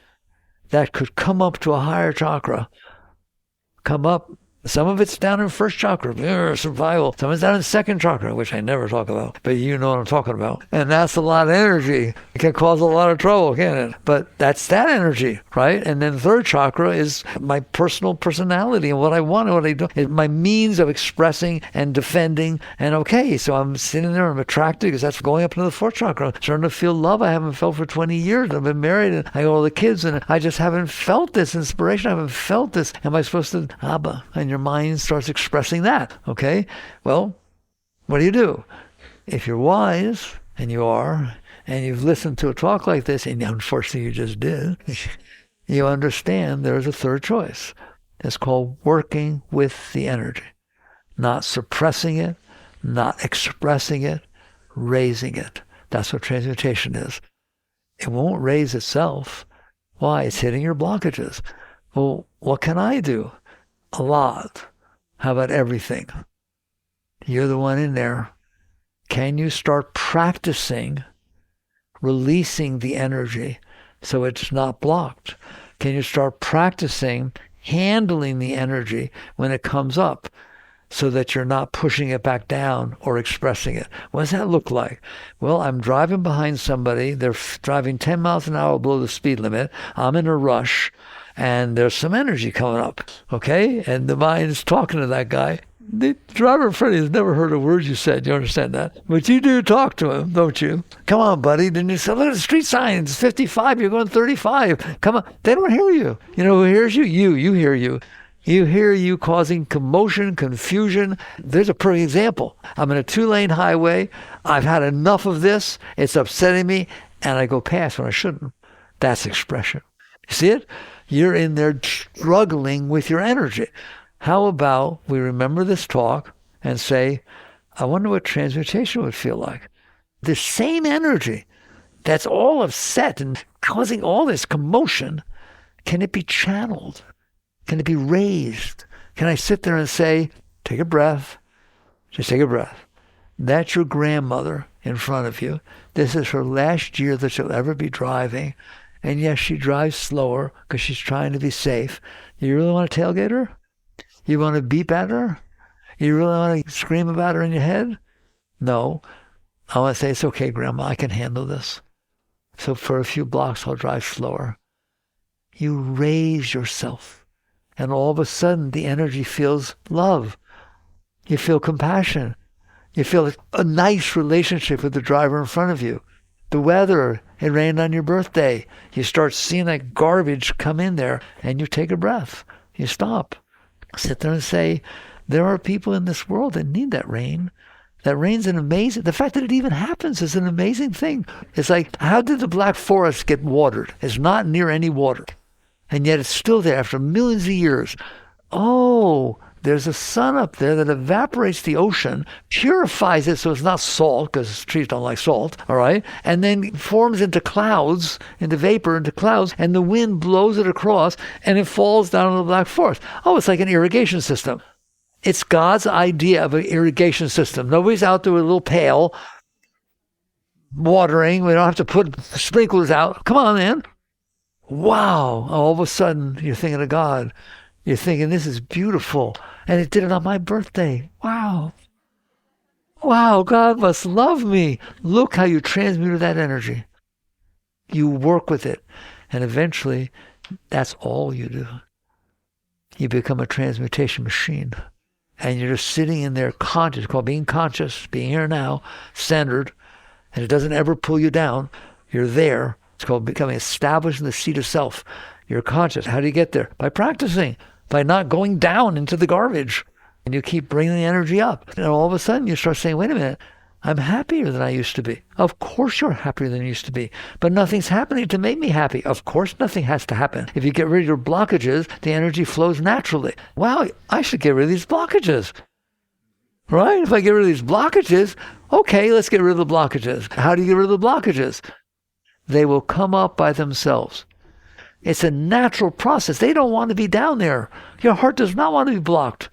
that could come up to a higher chakra, come up? Some of it's down in first chakra, survival. Some of it's down in second chakra, which I never talk about, but you know what I'm talking about. And that's a lot of energy. It can cause a lot of trouble, can't it? But that's that energy, right? And then third chakra is my personal personality and what I want and what I do. It's my means of expressing and defending. And okay, so I'm sitting there, I'm attracted because that's going up into the fourth chakra. I'm starting to feel love I haven't felt for 20 years. I've been married and I got all the kids and I just haven't felt this inspiration. I haven't felt this. Am I supposed to, Abba? And your mind starts expressing that, okay? Well, what do? If you're wise, and you are, and you've listened to a talk like this, and unfortunately you just did, you understand there's a third choice. It's called working with the energy. Not suppressing it, not expressing it, raising it. That's what transmutation is. It won't raise itself. Why? It's hitting your blockages. Well, what can I do? A lot. How about everything? You're the one in there. Can you start practicing releasing the energy so it's not blocked? Can you start practicing handling the energy when it comes up so that you're not pushing it back down or expressing it? What does that look like? Well, I'm driving behind somebody. They're driving 10 miles an hour below the speed limit. I'm in a rush. And there's some energy coming up, okay? And the mind is talking to that guy. The driver in front of you has never heard a word you said. You understand that? But you do talk to him, don't you? Come on, buddy. Then you say, look at the street signs. 55. You're going 35. Come on. They don't hear you. You know who hears you? You hear you. You hear you causing commotion, confusion. There's a perfect example. I'm in a 2-lane highway. I've had enough of this. It's upsetting me. And I go past when I shouldn't. That's expression. You see it? You're in there struggling with your energy. How about we remember this talk and say, I wonder what transmutation would feel like. The same energy that's all upset and causing all this commotion, can it be channeled? Can it be raised? Can I sit there and say, take a breath, just take a breath. That's your grandmother in front of you. This is her last year that she'll ever be driving. And yes, she drives slower because she's trying to be safe. You really want to tailgate her? You want to beep at her? You really want to scream about her in your head? No. I want to say, it's okay, Grandma, I can handle this. So for a few blocks, I'll drive slower. You raise yourself. And all of a sudden, the energy feels love. You feel compassion. You feel a nice relationship with the driver in front of you. The weather, it rained on your birthday. You start seeing that garbage come in there and you take a breath. You stop. Sit there and say, there are people in this world that need that rain. That rain's an amazing, the fact that it even happens is an amazing thing. It's like, how did the Black Forest get watered? It's not near any water. And yet it's still there after millions of years. Oh, there's a sun up there that evaporates the ocean, purifies it so it's not salt, because trees don't like salt, all right? And then forms into clouds, into vapor, into clouds, and the wind blows it across, and it falls down in the Black Forest. Oh, it's like an irrigation system. It's God's idea of an irrigation system. Nobody's out there with a little pail watering. We don't have to put sprinklers out. Come on, man. Wow. All of a sudden, you're thinking of God. You're thinking, this is beautiful. And it did it on my birthday. Wow. Wow, God must love me. Look how you transmuted that energy. You work with it. And eventually, that's all you do. you become a transmutation machine. And you're just sitting in there conscious, called being conscious, being here now, centered, and it doesn't ever pull you down. You're there. It's called becoming established in the seat of self. You're conscious. How do you get there? By practicing, by not going down into the garbage. And you keep bringing the energy up. And all of a sudden you start saying, wait a minute, I'm happier than I used to be. Of course you're happier than you used to be. But nothing's happening to make me happy. Of course nothing has to happen. If you get rid of your blockages, the energy flows naturally. Wow, I should get rid of these blockages. Right? If I get rid of these blockages, okay, let's get rid of the blockages. How do you get rid of the blockages? They will come up by themselves. It's a natural process. They don't want to be down there. Your heart does not want to be blocked.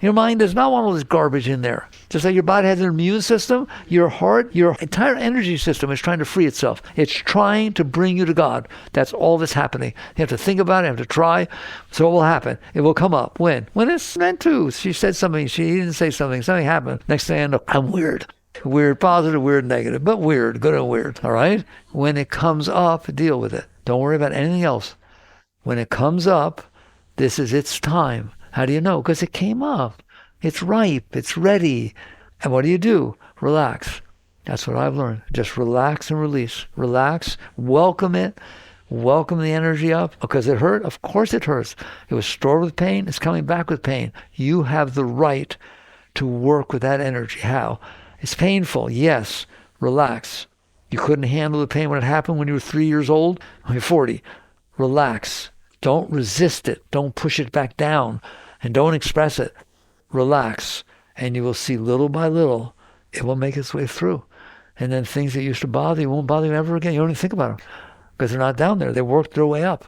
Your mind does not want all this garbage in there. Just like your body has an immune system, your heart, your entire energy system is trying to free itself. It's trying to bring you to God. That's all that's happening. You have to think about it, you have to try. So what will happen? It will come up. When? When it's meant to. She said something, she didn't say something, something happened. Next thing I know, I'm weird. Weird positive, weird negative, but weird, good and weird. All right? When it comes up, deal with it. Don't worry about anything else. When it comes up, this is its time. How do you know? Because it came up. It's ripe. It's ready. And what do? Relax. That's what I've learned. Just relax and release. Relax. Welcome it. Welcome the energy up. Because it hurt? Of course it hurts. It was stored with pain. It's coming back with pain. You have the right to work with that energy. How? It's painful. Yes. Relax. You couldn't handle the pain when it happened when you were 3 years old? When you're 40. Relax. Don't resist it. Don't push it back down. And don't express it. Relax. And you will see little by little, it will make its way through. And then things that used to bother you won't bother you ever again. You don't even think about them because they're not down there. They worked their way up.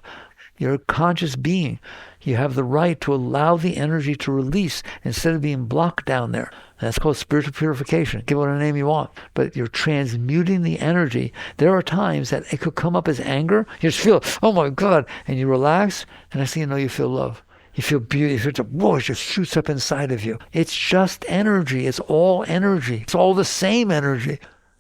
You're a conscious being. You have the right to allow the energy to release instead of being blocked down there. And that's called spiritual purification. Give it a name you want. But you're transmuting the energy. There are times that it could come up as anger. You just feel, oh my God. And you relax. And next thing you know, you feel love. You feel beauty. Whoa, it just shoots up inside of you. It's just energy. It's all energy. It's all the same energy.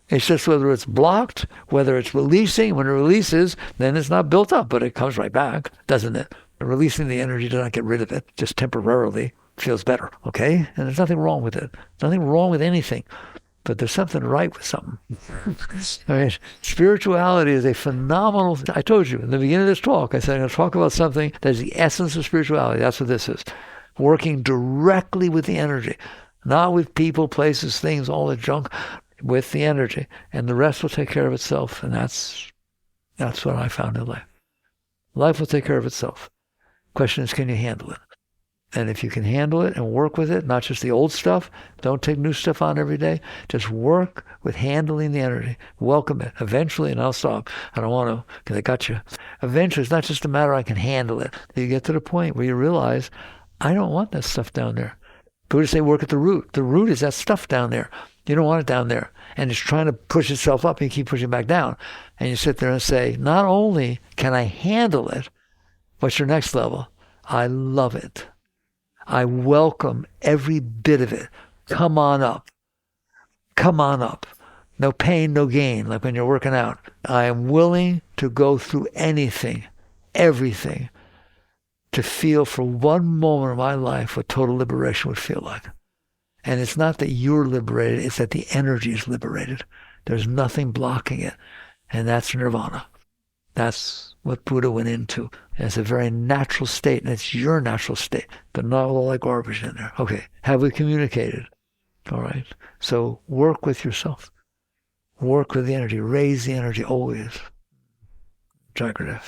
It's just whether it's blocked, whether it's releasing. When it releases, then it's not built up, but it comes right back, doesn't it? Releasing the energy does not get rid of it, just temporarily feels better, okay? And there's nothing wrong with it. Nothing wrong with anything. But there's something right with something. All right. Spirituality is a phenomenal... I told you in the beginning of this talk, I said I'm going to talk about something that is the essence of spirituality. That's what this is. Working directly with the energy. Not with people, places, things, all the junk. With the energy. And the rest will take care of itself. And that's what I found in life. Life will take care of itself. Question is, can you handle it? And if you can handle it and work with it, not just the old stuff, don't take new stuff on every day. Just work with handling the energy. Welcome it. Eventually, and I'll stop. I don't want to, because I got you. Eventually, it's not just a matter I can handle it. You get to the point where you realize, I don't want that stuff down there. Buddhists say work at the root. The root is that stuff down there. You don't want it down there. And it's trying to push itself up and you keep pushing back down. And you sit there and say, not only can I handle it, what's your next level? I love it. I welcome every bit of it. Come on up. Come on up. No pain, no gain, like when you're working out. I am willing to go through anything, everything, to feel for one moment of my life what total liberation would feel like. And it's not that you're liberated, it's that the energy is liberated. There's nothing blocking it. And that's nirvana. That's what Buddha went into. And it's a very natural state, and it's your natural state, but not all that garbage in there. Okay, have we communicated? All right. So work with yourself. Work with the energy. Raise the energy always. Jagradev.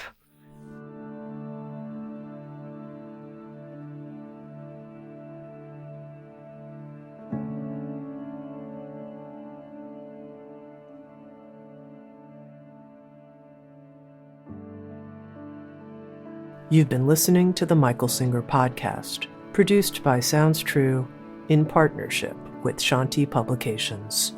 You've been listening to the Michael Singer Podcast, produced by Sounds True in partnership with Shakti Publications.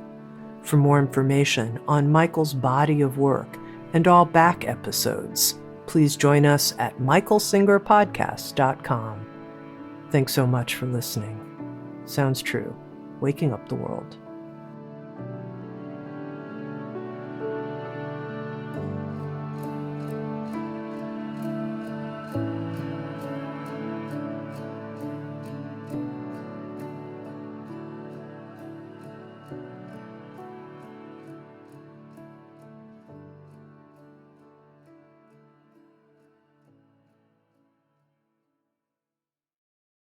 For more information on Michael's body of work and all back episodes, please join us at michaelsingerpodcast.com. Thanks so much for listening. Sounds True, waking up the world.